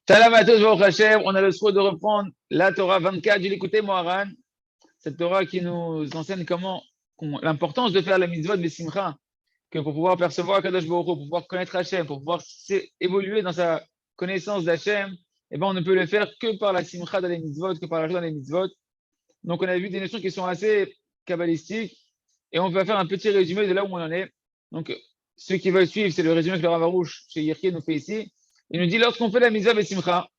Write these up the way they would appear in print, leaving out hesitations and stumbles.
Salam à tous, Baruch Hashem. On a le souhait de reprendre la Torah 24 du l'écouter Moharan. Cette Torah qui nous enseigne l'importance de faire la mitzvot de Simcha, que pour pouvoir percevoir Kadosh Baruch Hu, pour pouvoir connaître Hashem, pour pouvoir évoluer dans sa connaissance d'Hashem, on ne peut le faire que par la Simcha dans les mitzvot, que par la joie dans les mitzvot. Donc on a vu des notions qui sont assez kabbalistiques et on va faire un petit résumé de là où on en est. Donc ceux qui veulent suivre, c'est le résumé que le Rav Arush chez Yirki nous fait ici. Il nous dit lorsqu'on fait la mitzvah de Simcha,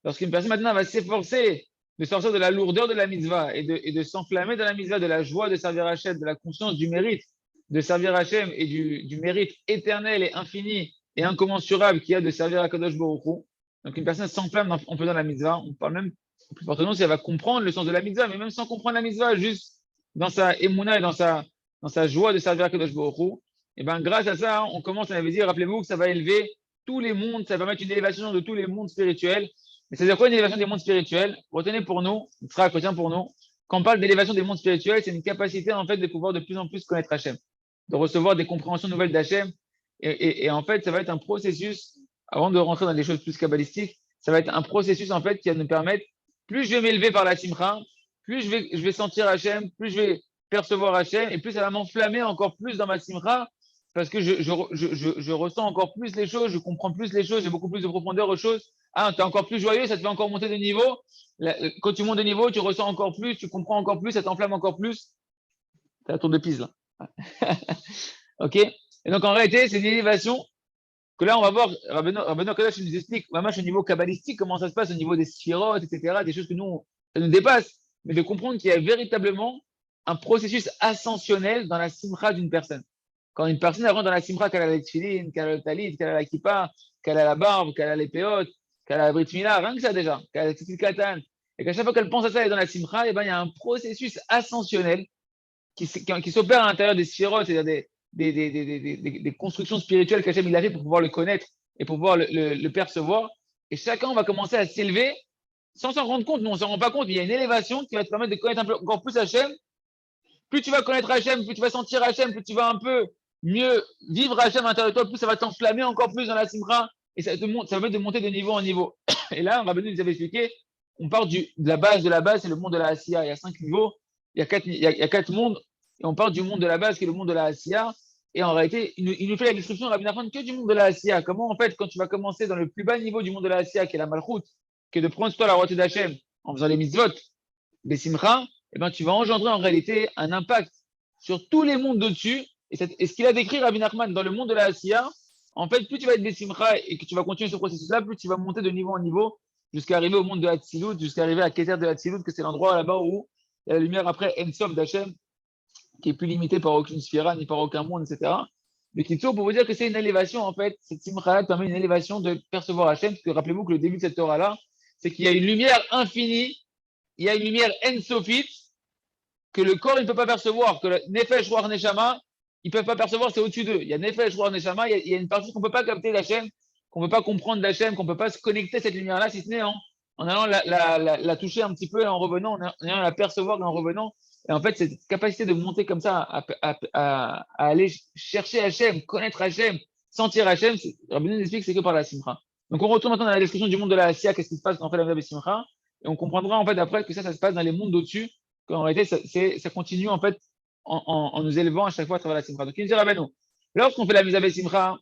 lorsqu'une personne maintenant va s'efforcer de sortir de la lourdeur de la mitzvah et de s'enflammer dans la mitzvah, de la joie de servir Hachem, de la conscience du mérite de servir Hachem et du mérite éternel et infini et incommensurable qu'il y a de servir à Kadosh Baruch Hu. Donc une personne s'enflamme en faisant la mitzvah. On parle même plus fortement si elle va comprendre le sens de la mitzvah, mais même sans comprendre la mitzvah, juste dans sa émouna et dans sa joie de servir à Kadosh Baruch Hu. Et bien grâce à ça, on commence, on avait dit, rappelez-vous que ça va élever tous les mondes, ça va permettre une élévation de tous les mondes spirituels. Mais c'est-à-dire quoi une élévation des mondes spirituels? Retenez pour nous, retient pour nous, quand on parle d'élévation des mondes spirituels, c'est une capacité en fait de pouvoir de plus en plus connaître Hachem, de recevoir des compréhensions nouvelles d'Hachem. Et en fait, ça va être un processus, avant de rentrer dans des choses plus kabbalistiques, ça va être un processus en fait qui va nous permettre, plus je vais m'élever par la simcha, plus je vais sentir Hachem, plus je vais percevoir Hachem, et plus ça va m'enflammer encore plus dans ma simcha, parce que je ressens encore plus les choses, je comprends plus les choses, j'ai beaucoup plus de profondeur aux choses. Ah, tu es encore plus joyeux, ça te fait encore monter de niveau. Quand tu montes de niveau, tu ressens encore plus, tu comprends encore plus, ça t'enflamme encore plus. C'est la tour de Pise, là. OK? Et donc, en réalité, c'est une élévation que là, on va voir, Rabbeinu Kodesh nous explique, vraiment, au niveau kabbalistique, comment ça se passe au niveau des sphirotes, etc., des choses que nous, ça nous dépasse, mais de comprendre qu'il y a véritablement un processus ascensionnel dans la simcha d'une personne. Quand une personne rentre dans la simcha, qu'elle a les tefilin, qu'elle a le talit, qu'elle a la kippa, qu'elle a la barbe, qu'elle a les péotes, qu'elle a la brit mila, rien que ça déjà, qu'elle a la tzitzit katan, et qu'à chaque fois qu'elle pense à ça, elle est dans la simcha, et ben il y a un processus ascensionnel qui s'opère à l'intérieur des sphirotes, c'est-à-dire des constructions spirituelles qu'Hachem il a fait pour pouvoir le connaître et pour pouvoir le percevoir. Et chacun va commencer à s'élever sans s'en rendre compte. Nous, on ne s'en rend pas compte, mais il y a une élévation qui va te permettre de connaître encore plus Hachem. Plus tu vas connaître Hachem, plus tu vas sentir Hachem, plus tu vas un peu mieux vivre Hachem à l'intérieur de toi, plus ça va t'enflammer encore plus dans la simcha et ça va permettre de monter de niveau en niveau. Et là, Rabbeinu nous avait expliqué, on part de la base, c'est le monde de la Asiya. Il y a 5 niveaux, il y a 4 mondes, et on part du monde de la base qui est le monde de la Asiya. Et en réalité, il nous fait la description, Rabbi Nachman, que du monde de la Asiya. Comment, en fait, quand tu vas commencer dans le plus bas niveau du monde de la Asiya, qui est la Malchut, qui est de prendre sur toi la royauté d'Hachem en faisant les mitzvot, les simcha, eh ben, tu vas engendrer en réalité un impact sur tous les mondes d'au-dessus. Et ce qu'il a décrit, Rabbi Nachman, dans le monde de la Asiya, en fait, plus tu vas être des simcha et que tu vas continuer ce processus-là, plus tu vas monter de niveau en niveau jusqu'à arriver au monde de Hatzilut, jusqu'à arriver à Keter de Hatzilut, que c'est l'endroit là-bas où il y a la lumière après En-Sof d'Hachem, qui est plus limitée par aucune sphira, ni par aucun monde, etc. Mais qui pour vous dire que c'est une élévation, en fait, cette simcha permet une élévation de percevoir Hachem, parce que rappelez-vous que le début de cette Torah-là, c'est qu'il y a une lumière infinie, il y a une lumière En-Sofite, que le corps ne peut pas percevoir, que le Nefesh, Ruach, Neshama, ils ne peuvent pas percevoir, c'est au-dessus d'eux. Il y a Nefesh, Ruach, Neshama, il y a une partie qu'on ne peut pas capter d'Hachem, qu'on ne peut pas comprendre d'Hachem, qu'on ne peut pas se connecter à cette lumière-là, si ce n'est en allant la toucher un petit peu, en revenant, en allant la percevoir en revenant. Et en fait, cette capacité de monter comme ça, à aller chercher Hachem, connaître Hachem, sentir Hachem, Rabbi nous explique que c'est que par la simcha. Donc on retourne maintenant dans la description du monde de la Asiya, qu'est-ce qui se passe quand on fait la simcha, et on comprendra en fait après que ça se passe dans les mondes d'au-dessus, qu'en réalité, ça continue en fait en nous élevant à chaque fois à travers la simcha. Donc il nous dit Rabbeinu, lorsqu'on fait la mise à simcha,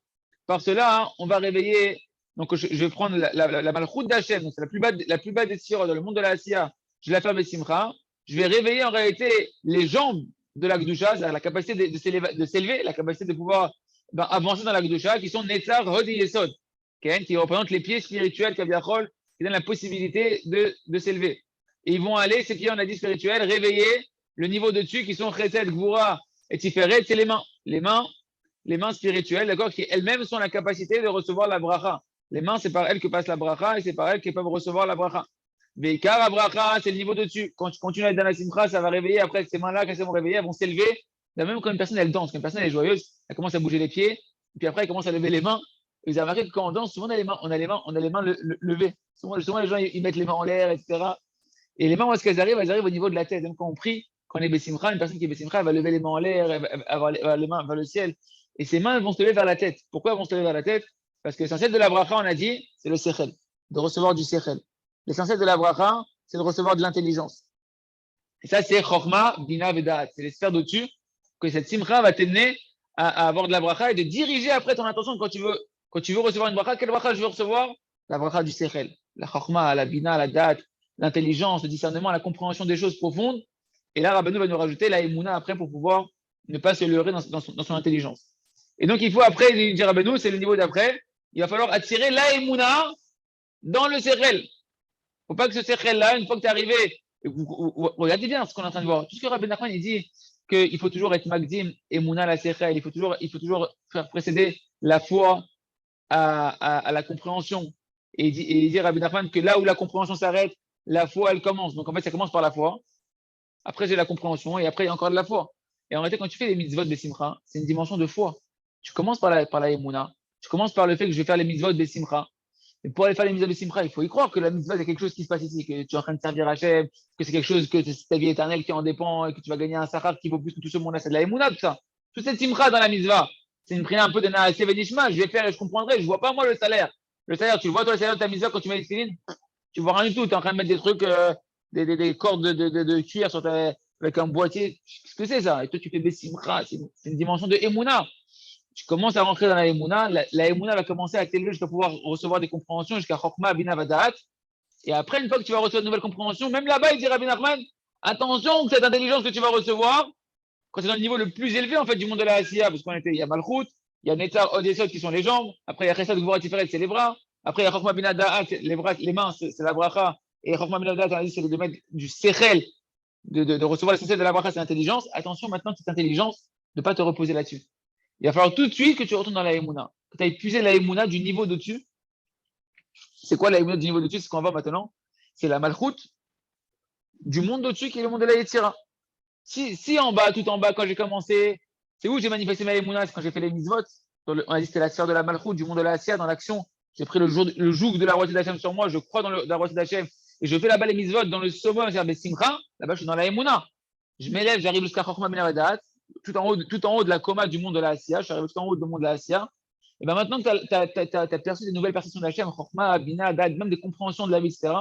par cela, on va réveiller. Donc je vais prendre la malchoute d'Hachem, donc c'est la plus bas des sphères dans le monde de la Asiya, je la fais avec simcha. Je vais réveiller en réalité les jambes de la Gdusha, c'est-à-dire la capacité de s'élever, la capacité de pouvoir avancer dans la Gdusha, qui sont Netzar, Hod et Yesod, qui représentent les pieds spirituels, Kaviachol, qui donnent la possibilité de s'élever. Et ils vont aller, ces pieds, on a dit spirituels, réveiller le niveau de dessus, qui sont Chesed, Gvura et Tiferet, c'est les mains. Les mains spirituelles, d'accord, qui elles-mêmes sont la capacité de recevoir la bracha. Les mains, c'est par elles que passe la bracha, et c'est par elles qu'elles peuvent recevoir la bracha. Veikar Abracha, c'est le niveau dessus. Quand tu continues à être dans la simcha, ça va réveiller. Après, ces mains-là, quand elles vont réveiller, elles vont s'élever. Même quand une personne, elle danse, quand une personne, elle est joyeuse, elle commence à bouger les pieds. Et puis après, elle commence à lever les mains. Et vous avez remarqué que quand on danse, souvent, on a les mains levées. Souvent, les gens, ils mettent les mains en l'air, etc. Et les mains, où est-ce qu'elles arrivent? Elles arrivent au niveau de la tête. Même quand on prie, quand on est Bessimcha, une personne qui est Bessimcha, elle va lever les mains en l'air, elle va avoir les mains vers le ciel. Et ses mains, elles vont se lever vers la tête. Pourquoi elles vont se lever vers la tête? Parce que l'essentiel de la bracha, on a dit, c'est le sechel. de recevoir du sechel. L'essentiel de la bracha, c'est de recevoir de l'intelligence. Et ça, c'est chorma, bina, vedaat. C'est les sphères d'au-dessus que cette simcha va t'amener à avoir de la bracha et de diriger après ton attention quand tu veux recevoir une bracha. Quelle bracha je veux recevoir? La bracha du sechel. La chorma, la bina, la daat, l'intelligence, le discernement, la compréhension des choses profondes. Et là, Rabbeinu va nous rajouter la émouna après pour pouvoir ne pas se leurrer dans son intelligence. Et donc, il faut après, dire Rabbeinu, c'est le niveau d'après, il va falloir attirer la émouna dans le sechel. Il ne faut pas que ce sechel-là, une fois que tu es arrivé, regardez bien ce qu'on est en train de voir. Tout ce que Rabbi Nachman il dit qu'il faut toujours être magdim et mouna la sechel, il faut toujours faire précéder la foi à la compréhension. Et il dit Rabbi Nachman que là où la compréhension s'arrête, la foi elle commence. Donc en fait, ça commence par la foi. Après, j'ai la compréhension et après, il y a encore de la foi. Et en réalité, quand tu fais les mitzvot de simcha, c'est une dimension de foi. Tu commences par la émouna. Tu commences par le fait que je vais faire les mitzvot de simcha. Et pour aller faire les mitzvot de simcha, il faut y croire que la mitzvah, c'est quelque chose qui se passe ici, que tu es en train de servir Hachem, que c'est quelque chose que c'est ta vie éternelle qui en dépend et que tu vas gagner un sachar qui vaut plus que tout ce monde-là. C'est de la émouna, tout ça. Toute cette simcha dans la mitzvah, c'est une prière un peu de Naaseh Venishma. Je vais faire et je comprendrai. Je vois pas moi le salaire. Le salaire, tu le vois toi le salaire de ta mitzvah quand tu mets les filines, tu vois rien du tout. Tu es en train de mettre des trucs, des cordes de cuir avec un boîtier. Qu'est-ce que c'est ça? Et toi, tu fais des simcha. C'est une dimension de émouna. Tu commences à rentrer dans la Emouna, la Emouna va commencer à t'élever jusqu'à pouvoir recevoir des compréhensions, jusqu'à Chokma, Bina, Vadaat. Et après, une fois que tu vas recevoir de nouvelles compréhensions, même là-bas, il dit Rabbi Nachman, attention que cette intelligence que tu vas recevoir, quand tu es dans le niveau le plus élevé en fait du monde de la Asiya, parce il y a Malchut, il y a Netzar, Odesot qui sont les jambes, après il y a Chesed, Gvora, Tiferet, c'est les bras, après il y a Chokma, Bina, Vadaat, les mains, c'est la bracha, et Chokma, Bina, Vadaat, c'est de mettre du Sechel, de recevoir l'essentiel de la bracha, c'est l'intelligence. Attention maintenant, cette intelligence, de ne pas te reposer là-dessus. Il va falloir tout de suite que tu retournes dans la Emouna. Que tu as épuisé la Emouna du niveau d'au-dessus. C'est quoi la Emouna du niveau d'au-dessus? C'est ce qu'on va maintenant. C'est la Malchut du monde d'au-dessus qui est le monde de la Yetzira. Si en bas, tout en bas, quand j'ai commencé, c'est où j'ai manifesté ma Emouna? C'est quand j'ai fait les mitzvot. On a dit que c'était la sphère de la Malchut, du monde de la Asiya, dans l'action. J'ai pris le joug de la royauté d'Hachem sur moi, je crois dans la royauté d'Hachem, et je fais là-bas les mitzvot dans le summum, c'est-à-dire Simcha. Là-bas, je suis dans la Emouna. Je m'élève, j'arrive jusqu'à Chokma Ben Vedaat, tout en haut de la coma du monde de la Asiya, je suis arrivé tout en haut du monde de la Asiya. Et bien maintenant que tu as perçu des nouvelles perceptions d'Hachem, Chokma, Bina, Dad, même des compréhensions de la vie, etc.,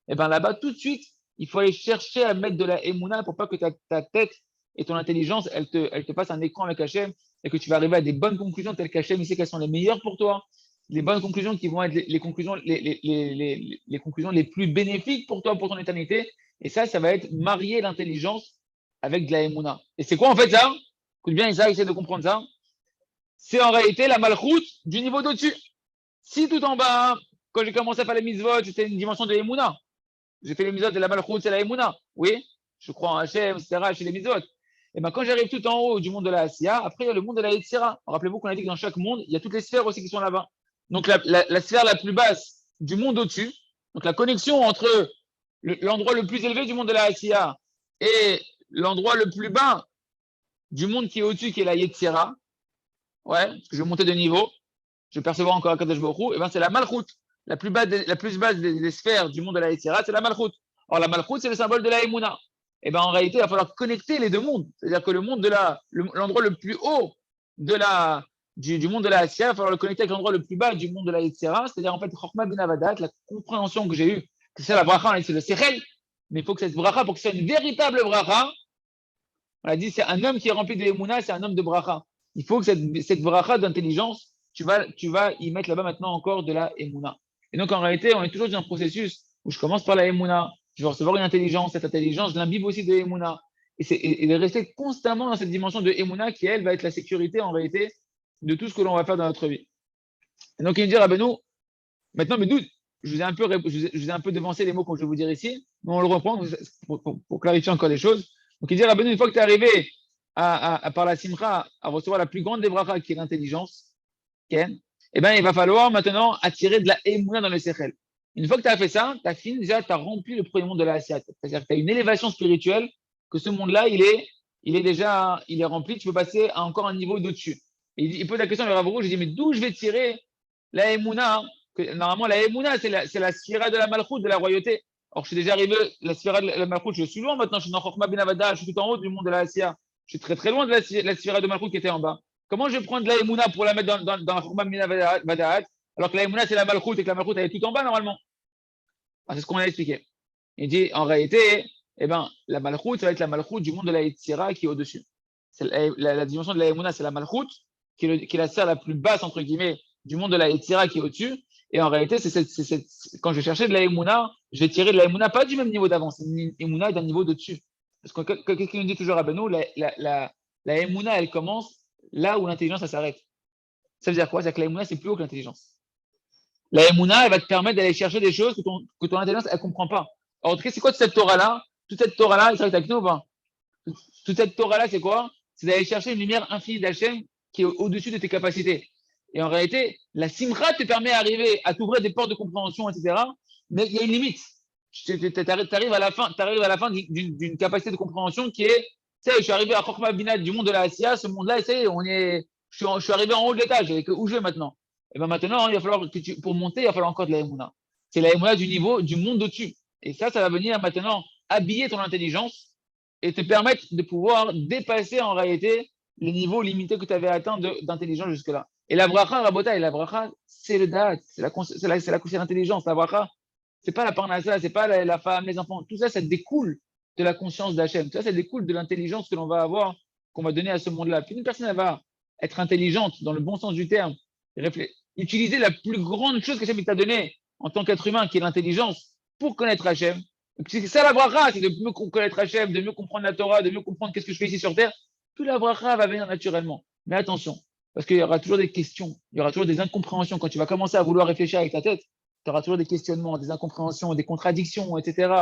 et bien là-bas, tout de suite, il faut aller chercher à mettre de la Emouna pour pas que ta tête et ton intelligence, elle te passe un écran avec Hachem et que tu vas arriver à des bonnes conclusions telles qu'Hachem, il sait qu'elles sont les meilleures pour toi, les bonnes conclusions qui vont être les conclusions, les conclusions les plus bénéfiques pour toi, pour ton éternité. Et ça va être marier l'intelligence avec de la Emouna. Et c'est quoi en fait ça? Écoute bien, Isaac, essaie de comprendre ça. C'est en réalité la malchoute du niveau d'au-dessus. Si tout en bas, quand j'ai commencé à faire les mitzvot, c'était une dimension de Emouna. J'ai fait les mitzvot de la malchoute, c'est la Emouna. Oui, je crois en Hachem, etc. Je fais les mitzvot. Et bien quand j'arrive tout en haut du monde de la Asiya, après il y a le monde de la Yetzira. Rappelez-vous qu'on a dit que dans chaque monde, il y a toutes les sphères aussi qui sont là-bas. Donc la sphère la plus basse du monde au-dessus, donc la connexion entre l'endroit le plus élevé du monde de la Asiya et l'endroit le plus bas du monde qui est au-dessus, qui est la Yetzira, ouais, parce que je vais monter de niveau, je vais percevoir encore Akadosh Baruch Hu, et bien c'est la Malchut, la plus basse des sphères du monde de la Yetzira, c'est la Malchut. Or la Malchut, c'est le symbole de la Emouna. Et bien en réalité, il va falloir connecter les deux mondes, c'est-à-dire que le monde de l'endroit le plus haut du monde de la Asiya, il va falloir le connecter avec l'endroit le plus bas du monde de la Yetzira, c'est-à-dire en fait, Chokma Bina Vadat, la compréhension que j'ai eue, que c'est la bracha, c'est le Sechel, mais il faut que cette bracha, pour que ce soit une véritable bracha, on a dit c'est un homme qui est rempli de Emouna, c'est un homme de bracha. Il faut que cette bracha d'intelligence, tu vas y mettre là-bas maintenant encore de la Emouna. Et donc en réalité, on est toujours dans un processus où je commence par la Emouna, je vais recevoir une intelligence, cette intelligence, je l'imbibe aussi de Emouna. Et de rester constamment dans cette dimension de Emouna qui, elle, va être la sécurité en réalité de tout ce que l'on va faire dans notre vie. Et donc il me dit, Rabbeinu, maintenant, mais d'où je vous ai un peu devancé les mots que je vais vous dire ici, mais on le reprend pour clarifier encore les choses. Donc il dit, Rabbeinu, une fois que tu es arrivé par la simcha à recevoir la plus grande des brachas qui est l'intelligence, okay, eh ben, il va falloir maintenant attirer de la émouna dans le sechel. Une fois que tu as fait ça, tu as fini déjà, tu as rempli le premier monde de la Asiya. C'est-à-dire que tu as une élévation spirituelle, que ce monde-là, il est rempli, tu peux passer à encore un niveau d'au-dessus. Et il pose la question à Rav Rouge, je dis, mais d'où je vais tirer la émouna? Normalement, la émouna, c'est la sphira de la malchoute, de la royauté. Or, je suis déjà arrivé, la sphira de la malchoute, je suis loin maintenant, je suis dans Chokma Bina Vada, je suis tout en haut du monde de la Asiya. Je suis très très loin de la sphira de malchoute qui était en bas. Comment je vais prendre la émouna pour la mettre dans la Chokma Bina Vada, alors que la émouna, c'est la malchoute et que la malchoute, elle est tout en bas normalement? C'est ce qu'on a expliqué. Il dit, en réalité, eh ben, la malchoute, ça va être la malchoute du monde de la Yetzira qui est au-dessus. La dimension de la Emouna, c'est la malchoute, qui est la sphère la plus basse, entre guillemets, du monde de la Yetzira qui est au-dessus. Et en réalité, quand je vais chercher de la Emouna, je vais tirer de la Emouna pas du même niveau d'avant, c'est une Emouna d'un niveau de-dessus. Parce que quelqu'un nous dit toujours à Beno, la Emouna, elle commence là où l'intelligence, elle s'arrête. Ça veut dire quoi? C'est que la Emouna, c'est plus haut que l'intelligence. La Emouna, elle va te permettre d'aller chercher des choses que ton intelligence, elle ne comprend pas. Alors, en tout cas, c'est quoi toute cette Torah-là? Toute cette Torah-là, c'est avec nous ou pas? Toute cette Torah-là, c'est quoi? C'est d'aller chercher une lumière infinie d'Hachem qui est au-dessus de tes capacités. Et en réalité, la simcha te permet d'arriver à t'ouvrir des portes de compréhension, etc. Mais il y a une limite. Tu arrives à la fin d'une capacité de compréhension qui est, tu sais, je suis arrivé à Chokhmah Binat du monde de la Asiya, ce monde-là, et ça y est, je suis arrivé en haut de l'étage, avec où je vais maintenant? Et bien maintenant, il va falloir pour monter, il va falloir encore de la Emouna. C'est la Emouna du niveau du monde au-dessus. Et ça va venir maintenant habiller ton intelligence et te permettre de pouvoir dépasser en réalité les niveaux limités que tu avais atteints d'intelligence jusque-là. Et la bracha, Rabota, et la bracha, c'est le date, c'est l'intelligence. La bracha, c'est pas la parnassa, c'est pas la femme, les enfants. Tout ça, ça découle de la conscience d'Hachem. Tout ça, ça découle de l'intelligence que l'on va avoir, qu'on va donner à ce monde-là. Puis une personne, elle va être intelligente dans le bon sens du terme, utiliser la plus grande chose qu'Hachem t'a donnée en tant qu'être humain, qui est l'intelligence, pour connaître Hachem. C'est ça la bracha, c'est de mieux connaître Hachem, de mieux comprendre la Torah, de mieux comprendre qu'est-ce que je fais ici sur terre. Tout la bracha va venir naturellement. Mais attention, parce qu'il y aura toujours des questions, il y aura toujours des incompréhensions. Quand tu vas commencer à vouloir réfléchir avec ta tête, tu auras toujours des questionnements, des incompréhensions, des contradictions, etc.,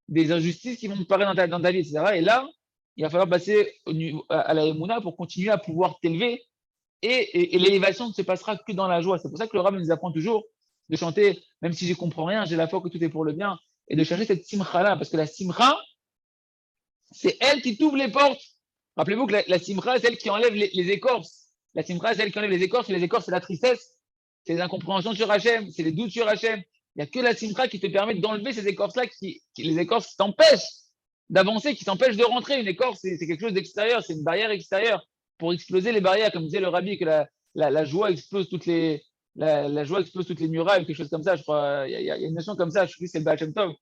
des injustices qui vont te paraître dans ta vie, etc. Et là, il va falloir passer à la Emouna pour continuer à pouvoir t'élever. Et l'élévation ne se passera que dans la joie. C'est pour ça que le Rav nous apprend toujours de chanter, même si je ne comprends rien, j'ai la foi que tout est pour le bien, et de chercher cette simcha-là, parce que la simcha, c'est elle qui t'ouvre les portes. Rappelez-vous que la simcha, c'est elle qui enlève les écorces. La simcha, c'est elle qui enlève les écorces, et les écorces, c'est la tristesse, c'est les incompréhensions sur Hachem, c'est les doutes sur Hachem. Il n'y a que la simcha qui te permet d'enlever ces écorces-là, les écorces qui t'empêchent d'avancer, qui t'empêchent de rentrer. Une écorce, c'est quelque chose d'extérieur, c'est une barrière extérieure pour exploser les barrières, comme disait le Rabbi, que la joie explose la joie explose toutes les murailles, quelque chose comme ça, je crois. Il y a une notion comme ça, je sais que c'est le Baal Shem Tov.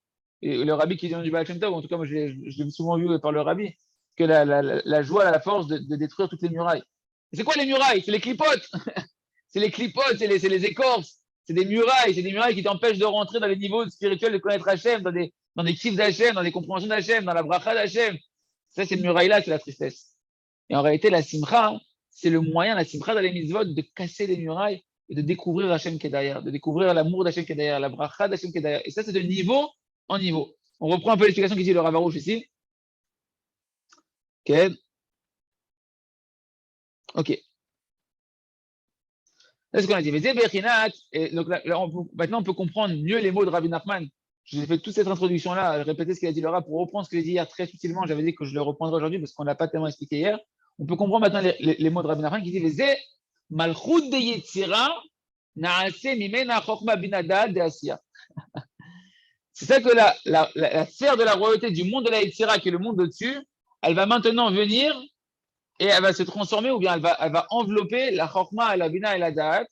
Et le Rabbi qui vient du Baal Shem Tov, en tout cas, moi, je l'ai souvent vu par le Rabbi, que la joie a la force de détruire toutes les murailles. C'est quoi les murailles? C'est les clipotes. C'est les clipotes, c'est les écorces. C'est des murailles qui t'empêchent de rentrer dans les niveaux spirituels de connaître Hachem, dans des kiffs d'Hachem, dans des compréhensions d'Hachem, dans la bracha d'Hachem. Ça, ces murailles-là, c'est la tristesse. Et en réalité, la simcha, c'est le moyen, la simcha dans les mitzvot, de casser les murailles et de découvrir Hachem qui est derrière, de découvrir l'amour d'Hachem qui est derrière, la bracha d'Hachem qui est derrière. Et ça, c'est de niveau en niveau. On reprend un peu l'explication qu'ici le Rav Arush ici. Ok. C'est ce qu'on a dit. Et donc là, maintenant, on peut comprendre mieux les mots de Rabbi Nachman. Je vous ai fait toute cette introduction-là, répéter ce qu'il a dit le Rav pour reprendre ce qu'il a dit hier très subtilement. J'avais dit que je le reprendrai aujourd'hui parce qu'on n'a pas tellement expliqué hier. On peut comprendre maintenant les mots de Rabbi Nachman qui dit Vezé Malchut de Yetzira Naase Mimena Chokma Binada de Asiya. C'est ça que la sphère de la royauté du monde de la Yetzira, qui est le monde au-dessus, elle va maintenant venir et elle va se transformer, ou bien elle va envelopper la Chokma, la Bina et la Da'at,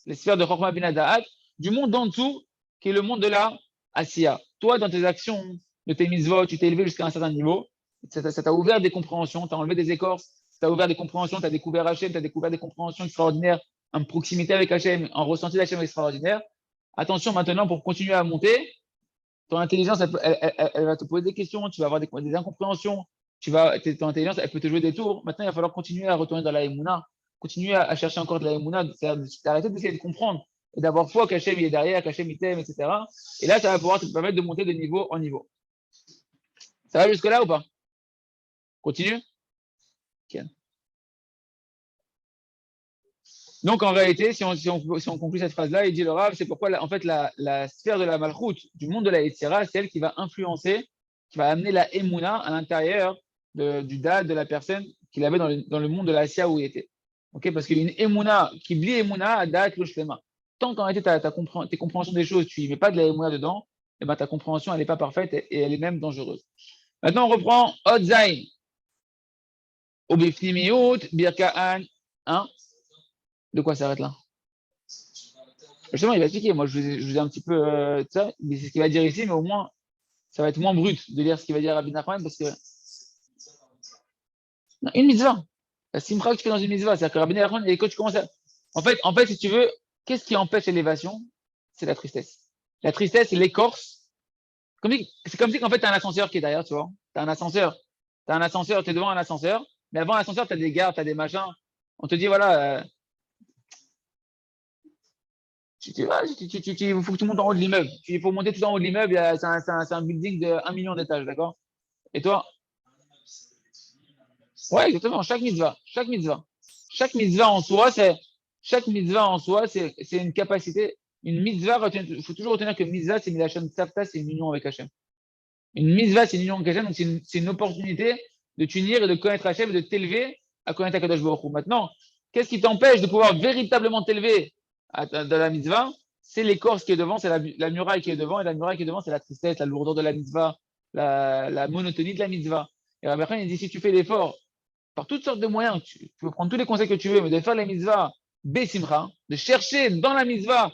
les sphères de Chokma, Bina, Da'at, du monde d'en dessous, qui est le monde de la Asiya. Toi, dans tes actions, de tes mitzvot, tu t'es élevé jusqu'à un certain niveau, ça t'a ouvert des compréhensions, tu as enlevé des écorces, ça t'a ouvert des compréhensions, tu as découvert Hachem, tu as découvert des compréhensions extraordinaires, en proximité avec Hachem, en ressenti d'Hachem extraordinaire. Attention maintenant, pour continuer à monter, ton intelligence, elle va te poser des questions, tu vas avoir des incompréhensions, ton intelligence, elle peut te jouer des tours. Maintenant, il va falloir continuer à retourner dans la Emouna, continuer à chercher encore de la Emouna, d'arrêter d'essayer de comprendre et d'avoir foi qu'Hachem il est derrière, qu'Hachem il t'aime, etc. Et là, ça va pouvoir te permettre de monter de niveau en niveau. Ça va jusque-là ou pas? Continue? Okay. Donc, en réalité, si on conclut cette phrase-là, il dit le Rav, c'est pourquoi, en fait, la sphère de la Malchut, du monde de la Yetzira, c'est elle qui va influencer, qui va amener la Emouna à l'intérieur du Dad de la personne qu'il avait dans le monde de la Asya où il était. Okay, parce qu'il y a une Emouna, qui blie Emouna à Dad Loshlema. Tant qu'en réalité, tes compréhensions des choses, tu n'y mets pas de la Emouna dedans, et ben, ta compréhension, elle n'est pas parfaite et elle est même dangereuse. Maintenant, on reprend Odzaïn. Obifnimiut, Birkaan. Hein? De quoi s'arrête là? Justement, il va expliquer. Moi, je vous ai un petit peu ça, mais c'est ce qu'il va dire ici, mais au moins, ça va être moins brut de lire ce qu'il va dire Rabbi Nachman parce que non, une mitzvah. La simcha que tu fais dans une mitzvah, c'est-à-dire que Rabbi Nachman, et quand tu commences à. En fait, si tu veux, qu'est-ce qui empêche l'élévation? C'est la tristesse. La tristesse, c'est l'écorce. C'est comme si qu'en fait, tu as un ascenseur qui est derrière, tu vois. Tu as un ascenseur. Tu as un ascenseur, tu es devant un ascenseur, mais avant l'ascenseur, tu as des gardes, tu as des machins. On te dit, voilà, il faut que tu montes en haut de l'immeuble. Il faut monter tout en haut de l'immeuble. C'est un building de 1 million d'étages, d'accord? Et toi? Ouais, exactement. Chaque mitzvah. Chaque mitzvah. Chaque mitzvah en soi, c'est une capacité. Une mitzvah, il faut toujours retenir que mitzvah, c'est Milachon Tzavta, c'est une union avec Hachem. Une mitzvah, c'est une union avec Hachem, donc c'est une opportunité de t'unir et de connaître Hachem et de t'élever à connaître Akadosh Baruch Hu. Maintenant, qu'est-ce qui t'empêche de pouvoir véritablement t'élever dans la mitzvah? C'est l'écorce qui est devant, c'est la muraille qui est devant, et la muraille qui est devant, c'est la tristesse, la lourdeur de la mitzvah, la monotonie de la mitzvah. Et Rabbi Nachman, il dit, si tu fais l'effort par toutes sortes de moyens, tu peux prendre tous les conseils que tu veux, mais de faire la mitzvah besimcha, de chercher dans la mitzvah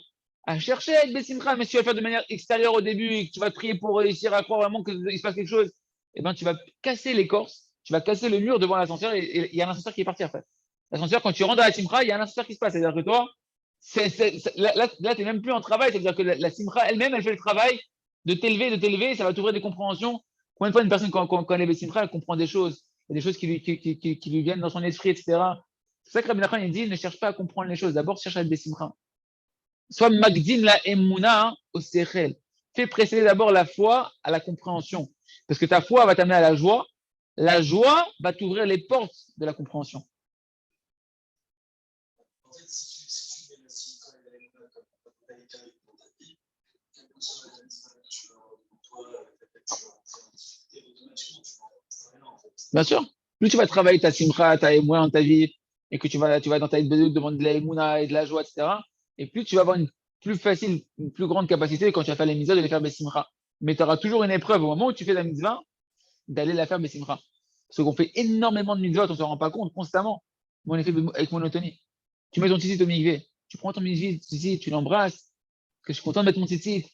à chercher avec besimcha, mais si tu vas le faire de manière extérieure au début et que tu vas prier pour réussir à croire vraiment qu'il se passe quelque chose, eh ben, tu vas casser l'écorce, tu vas casser le mur devant l'ascenseur et il y a un ascenseur qui est parti en fait. L'ascenseur, quand tu rentres dans la simcha, il y a un ascenseur qui se passe. C'est-à-dire que toi, là tu n'es même plus en travail, c'est-à-dire que la simcha elle-même, elle fait le travail de t'élever, ça va t'ouvrir des compréhensions. Combien de fois une personne, quand elle est besimcha, elle comprend des choses, il y a des choses qui lui viennent dans son esprit, etc. C'est ça que Rabbi Nachman il dit, ne cherche pas à comprendre les choses, d'abord cherche à être besimcha. Soit magdin la emuna au sechel. Fais précéder d'abord la foi à la compréhension. Parce que ta foi va t'amener à la joie. La joie va t'ouvrir les portes de la compréhension. Bien sûr. Plus tu vas travailler ta simcha, ta émouna dans ta vie, et que tu vas dans ta vie de demander de la émouna et de la joie, etc. Et plus tu vas avoir une plus facile, une plus grande capacité quand tu vas faire les mitzvahs de les faire besimcha. Mais tu auras toujours une épreuve au moment où tu fais la mitzvah d'aller la faire besimcha. Parce qu'on fait énormément de mitzvahs, on ne se rend pas compte constamment. Mais on les fait avec monotonie. Tu mets ton tzitzit au mikvé, tu prends ton tzitzit, tu l'embrasses, que je suis content de mettre mon tzitzit.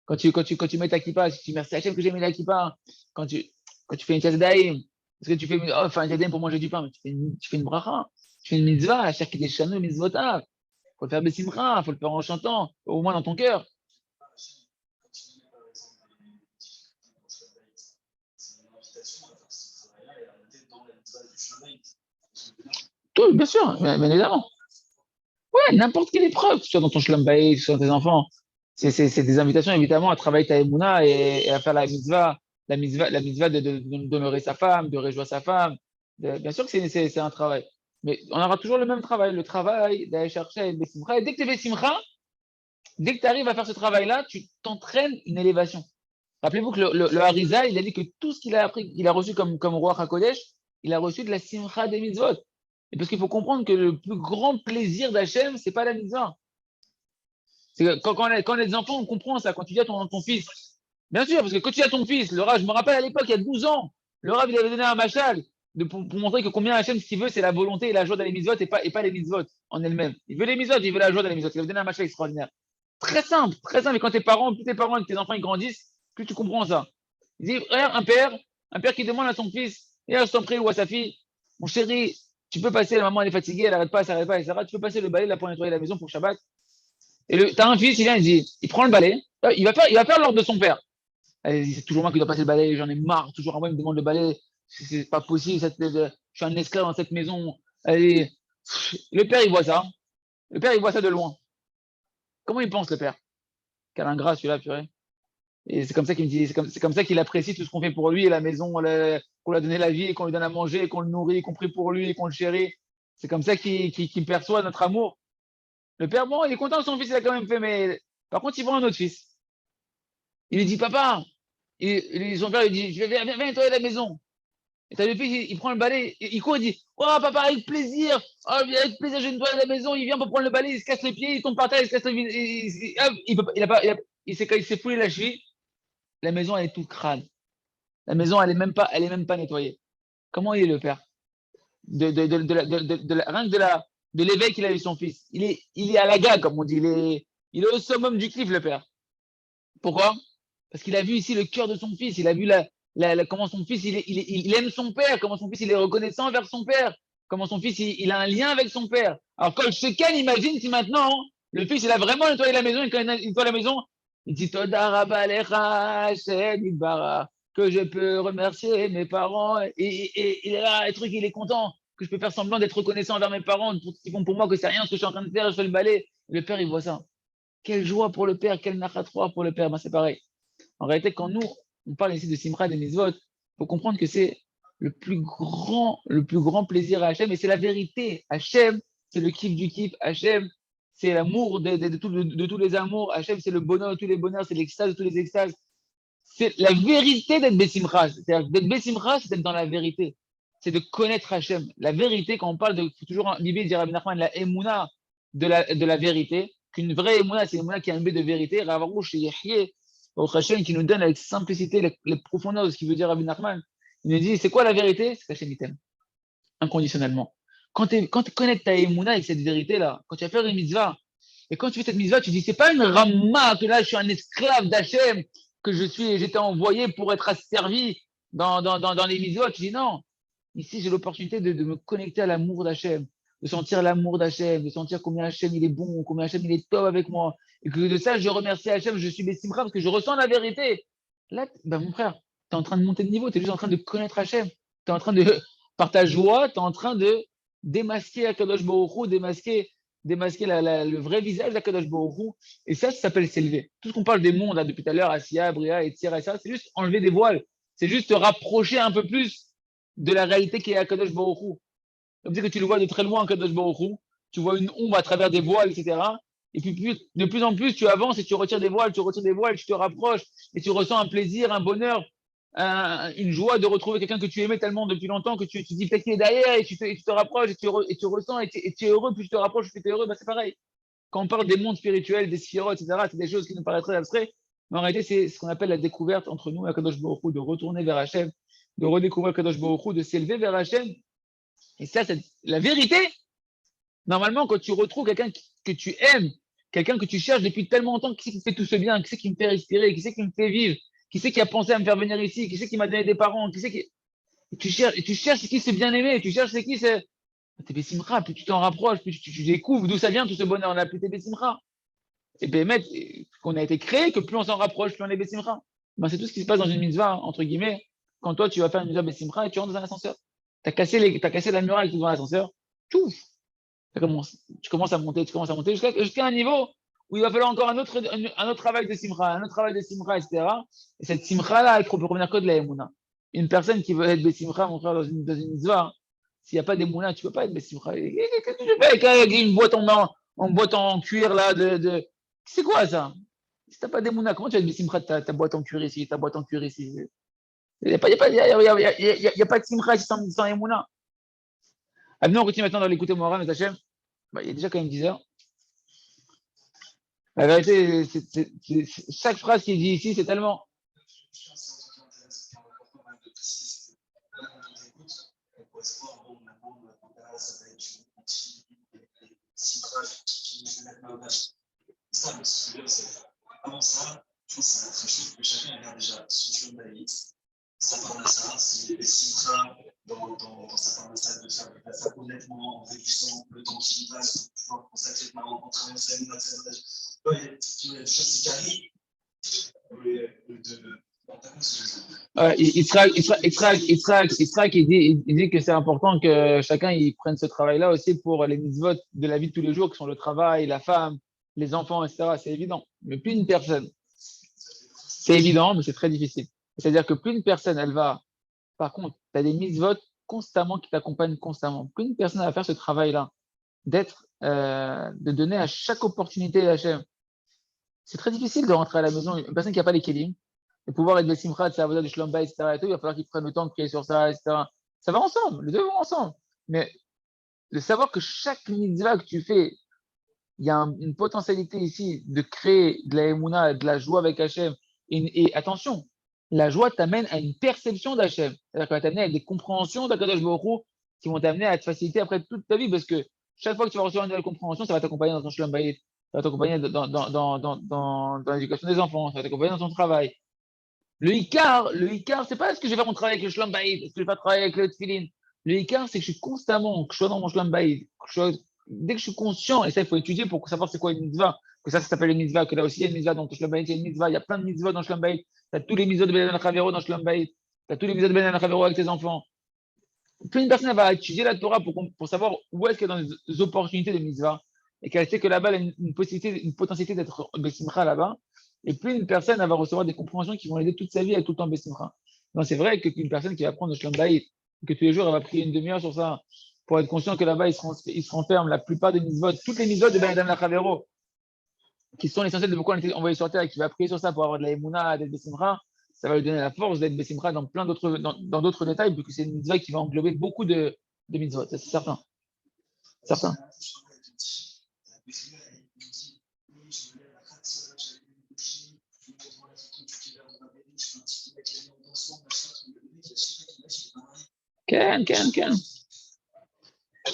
Quand tu mets ta kippa, tu dis merci Hachem que j'ai mis la kippa. Quand tu fais une tasse d'Aïm, parce que tu fais enfin, une tasse pour manger du pain, mais tu fais une bracha, tu fais une mitzvah, chaque des chanou, mitzvotav. Il faut le faire besimcha, il faut le faire en chantant, au moins dans ton cœur. Tout, bien sûr, bien évidemment. Ouais, n'importe quelle épreuve, que ce soit dans ton shalom bayit, que ce soit dans tes enfants. C'est des invitations évidemment à travailler ta émouna et à faire la mitzvah d'honorer sa femme, de réjouir sa femme. Bien sûr que c'est un travail. Mais on aura toujours le même travail, le travail d'aller chercher une besimcha. Et dès que tu es besimcha, dès que tu arrives à faire ce travail-là, tu t'entraînes une élévation. Rappelez-vous que le Harizal, il a dit que tout ce qu'il a appris, qu'il a reçu comme roi HaKodesh, il a reçu de la simcha des mitzvot. Et parce qu'il faut comprendre que le plus grand plaisir d'Hachem, c'est pas la mitzvah. C'est que quand les enfants, on comprend ça, quand tu dis à ton fils, bien sûr, parce que quand tu dis à ton fils, le Rav, je me rappelle à l'époque, il y a 12 ans, le Rav, il avait donné un machal pour montrer que combien Hachem, ce qu'il veut, c'est la volonté et la joie dans les mitzvot et pas les mitzvot en elles-mêmes. Il veut les mitzvot, il veut la joie dans les mitzvot. Il avait donné un machal extraordinaire. Très simple, très simple. Et quand plus tes parents et tes enfants ils grandissent, plus tu comprends ça. Il dit, regarde, un père qui demande à son fils, et à son prie ou à sa fille, mon chéri, tu peux passer, la maman elle est fatiguée, elle n'arrête pas, ça n'arrête pas, etc. Tu peux passer le balai là pour nettoyer la maison pour Shabbat. Et t'as un fils, il vient, il dit, il prend le balai, il va faire l'ordre de son père. C'est toujours moi qui dois passer le balai, j'en ai marre, toujours un moi il me demande le balai, c'est pas possible, je suis un esclave dans cette maison. Allez. Le père, il voit ça. Le père, il voit ça de loin. Comment il pense, le père? Quel ingrat celui-là, purée. Et c'est comme ça qu'il me dit, c'est comme ça qu'il apprécie tout ce qu'on fait pour lui et la maison, qu'on lui a donné la vie, et qu'on lui donne à manger, et qu'on le nourrit, qu'on prie pour lui, et qu'on le chérit. C'est comme ça qu'il perçoit notre amour. Le père, bon, il est content que son fils il a quand même fait, mais par contre, il voit un autre fils. Il lui dit, papa, son père lui dit, viens nettoyer la maison. Et t'as le fils, il prend le balai, il court, il dit, oh papa, avec plaisir, oh, avec plaisir, je nettoie la maison, il vient pour prendre le balai, il se casse les pieds, il tombe par terre, il se casse le il s'est foulé la cheville, la maison elle est toute crade. La maison elle est même pas nettoyée. Comment il est le père? Rien que de l'éveil qu'il a eu son fils. Il est à la gare, comme on dit. Il est au summum du kiff, le père. Pourquoi? Parce qu'il a vu ici le cœur de son fils. Il a vu comment son fils, il aime son père, comment son fils, il est reconnaissant envers son père, comment son fils, il a un lien avec son père. Alors, quand chacun imagine si maintenant, le fils, il a vraiment nettoyé la maison, et quand il nettoie la maison, il dit Toda Rabba Lecha Hashem Yitbarach, que je peux remercier mes parents. Et il est là, le truc, il est content, que je peux faire semblant d'être reconnaissant envers mes parents, pour ce qu'ils font pour moi, que c'est rien ce que je suis en train de faire, je fais le balai. Le père, il voit ça. Quelle joie pour le père, quel nachatroa pour le père. Ben, c'est pareil. En réalité, quand nous, on parle ici de Simcha et des Mitzvot, il faut comprendre que c'est le plus grand plaisir à Hachem, et c'est la vérité. Hachem, c'est le kiff du kiff. Hachem, c'est l'amour de tous les amours. Hachem, c'est le bonheur de tous les bonheurs, c'est l'extase de tous les extases. C'est la vérité d'être Bessimcha. C'est-à-dire d'être Bessimcha, c'est d'être dans la vérité. C'est de connaître Hachem. La vérité, quand on parle de, faut toujours Bibi dire Rabbi Nachman, la Emouna de la vérité, qu'une vraie Emouna, c'est une Emouna qui a un but de vérité. Ravarouche et Yahye, au Hachem, qui nous donne avec simplicité les profondeurs de ce qu'il veut dire Rabbi Nachman. Il nous dit, c'est quoi la vérité? C'est qu'Hachem t'aime, inconditionnellement. Quand tu connais ta Emouna avec cette vérité-là, quand tu vas faire une mitzvah, et quand tu fais cette mitzvah, tu dis, c'est pas une ramma, que là, je suis un esclave d'Hachem, que j'étais envoyé pour être asservi dans les mitzvot. Tu dis, non, ici, j'ai l'opportunité de me connecter à l'amour d'Hachem, de sentir l'amour d'Hachem, de sentir combien Hachem, il est bon, combien Hachem, il est top avec moi. Et que de ça, je remercie Hachem, je suis Bessimcha parce que je ressens la vérité. Là, ben, mon frère, tu es en train de monter de niveau, tu es juste en train de connaître Hachem. Tu es en train de, par ta joie, tu es en train de démasquer Akadosh Baruch Hu, démasquer le vrai visage d'Akadosh Baruch Hu. Et ça s'appelle s'élever. Tout ce qu'on parle des mondes là, depuis tout à l'heure, Asiya, Bria, et Tira, et ça, c'est juste enlever des voiles. C'est juste te rapprocher un peu plus de la réalité qui est Akadosh Baruch Hu. Comme si que tu le vois de très loin, Akadosh Baruch Hu, tu vois une ombre à travers des voiles, etc. Et puis de plus en plus, tu avances et tu retires des voiles, tu te rapproches et tu ressens un plaisir, un bonheur, une joie de retrouver quelqu'un que tu aimais tellement depuis longtemps que tu dis peut-être qu'il est derrière et tu te rapproches et tu ressens et tu es heureux, plus tu te rapproches, plus tu es heureux. Ben, c'est pareil. Quand on parle des mondes spirituels, des sphirotes, etc., c'est des choses qui nous paraissent très abstraites, mais en réalité, c'est ce qu'on appelle la découverte entre nous et Akadosh Baruch Hu, de retourner vers Hachem, de redécouvrir Akadosh Baruch Hu, de s'élever vers Hachem. Et ça, c'est la vérité. Normalement, quand tu retrouves quelqu'un que tu aimes, quelqu'un que tu cherches depuis tellement longtemps, qui c'est qui fait tout ce bien, qui c'est qui me fait respirer, qui c'est qui me fait vivre, qui c'est qui a pensé à me faire venir ici, qui c'est qui m'a donné des parents, qui c'est qui. Et tu cherches c'est qui c'est bien aimé, tu cherches c'est qui c'est. T'es Bessimcha, plus tu t'en rapproches, plus tu découvres d'où ça vient tout ce bonheur-là, plus t'es Bessimcha. Et bien, qu'on a été créé, que plus on s'en rapproche, plus on est Bessimcha. Ben, c'est tout ce qui se passe dans une mitzvah, entre guillemets, quand toi tu vas faire une mitzvah Bessimcha et tu rentres dans un ascenseur. T'as cassé la muraille dans l'ascenseur, tu commences à monter jusqu'à un niveau où il va falloir encore un autre travail de simcha, un autre travail de simcha, etc. Et cette simcha-là, elle peut revenir que de la emuna. Une personne qui veut être besimcha, mon frère, dans une mitzvah, s'il n'y a pas d'emuna, tu ne peux pas être besimcha. Qu'est-ce que tu fais avec une boîte en boîte en cuir là C'est quoi ça? Si tu n'as pas d'emuna, comment tu vas être besimcha ta boîte en cuir ici, ta boîte en cuir ici? Il n'y a, pas- y a pas de simcha ici sans emuna. Ah, on continue maintenant dans l'écouter Moharan, mais Hachem, il y a déjà quand même 10 heures. La vérité, chaque phrase qui est dit ici, c'est tellement. Avant ça, je pense que c'est très chaud que chacun regarde déjà son Daïs, sa parnassa, s'il est simcha dans sa parnassa, de faire ça honnêtement, en réduisant le temps qu'il y passe pour pouvoir consacrer maintenant en travaillant sa émouna, il y a des choses qui arrivent. Israël il dit que c'est important que chacun il prenne ce travail-là aussi pour les mitzvot de la vie de tous les jours, qui sont le travail, la femme, les enfants, etc. C'est évident. Mais plus une personne, c'est évident, mais c'est très difficile. C'est-à-dire que plus une personne, elle va, par contre, tu as des mitzvot constamment qui t'accompagnent constamment. Plus une personne va faire ce travail-là, de donner à chaque opportunité à Hachem. C'est très difficile de rentrer à la maison, une personne qui n'a pas les kélim, et pouvoir être de Simchat, ça va de Shlom Bayit, etc. Et tout, il va falloir qu'ils prennent le temps de prier sur ça, etc. Ça va ensemble, les deux vont ensemble. Mais de savoir que chaque mitzvah que tu fais, il y a une potentialité ici de créer de la émouna, de la joie avec Hachem. Et attention, la joie t'amène à une perception d'Hachem. C'est-à-dire qu'elle va t'amener à des compréhensions d'Akadosh Baruch Hu qui vont t'amener à te faciliter après toute ta vie, parce que chaque fois que tu vas recevoir une nouvelle compréhension, ça va t'accompagner dans ton Shlom Bayit. ça va t'accompagner dans l'éducation des enfants, ça va t'accompagner dans ton travail. Le Icar, c'est pas est-ce que je vais faire mon travail avec le Shlom Bayit, est-ce que je vais pas travailler avec le Tfilin. Le Icar, c'est que je suis constamment, que je sois dans mon Shlom Bayit, dès que je suis conscient, et ça, il faut étudier pour savoir c'est quoi une mitzvah, que ça s'appelle une mitzvah, que là aussi, il y a une mitzvah, donc le Shlom Bayit, il y a une mitzvah, il y a plein de mitzvahs dans le Shlom Bayit, tu as tous les mitzvahs de Ben Chavero dans le Shlom Bayit, tu as tous les mitzvahs de Ben Chavero avec tes enfants. Plus une personne va étudier la Torah pour savoir où est-ce qu'elle est dans les opportunités de mitzvah, et qu'elle sait que là-bas, elle a une possibilité, une potentialité d'être Bessimcha là-bas, et plus une personne elle va recevoir des compréhensions qui vont l'aider toute sa vie à être tout le temps Bessimcha. Donc c'est vrai qu'une personne qui va prendre le Shlom Bayit, que tous les jours elle va prier une demi-heure sur ça, pour être conscient que là-bas il se renferme la plupart des mitzvot, toutes les mitzvot de Ben Adam Lachavero, qui sont essentielles de pourquoi on a été envoyé sur terre et qui va prier sur ça pour avoir de la Emouna, d'être Bessimcha, ça va lui donner la force d'être Bessimcha dans plein d'autres, dans d'autres détails, puisque c'est une mitzvah qui va englober beaucoup de mitzvot, c'est certain. Certain. כן, כן, כן.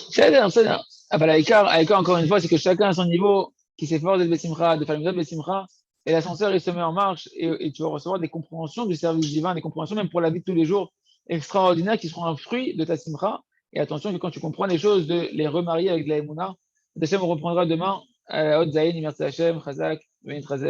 בסדר, בסדר. אבל העיקר, encore une fois, c'est que chacun à son niveau, qui s'efforce d'être Bessimcha, de faire une Bessimcha, et l'ascenseur, il se met en marche, et tu vas recevoir des compréhensions du service divin, des compréhensions même pour la vie de tous les jours, extraordinaires, qui seront un fruit de ta Simcha. Et attention que quand tu comprends les choses, de les remarier avec de la Emouna. Hachem, on reprendra demain à la Haute Zayin, merci Hachem, Chazak,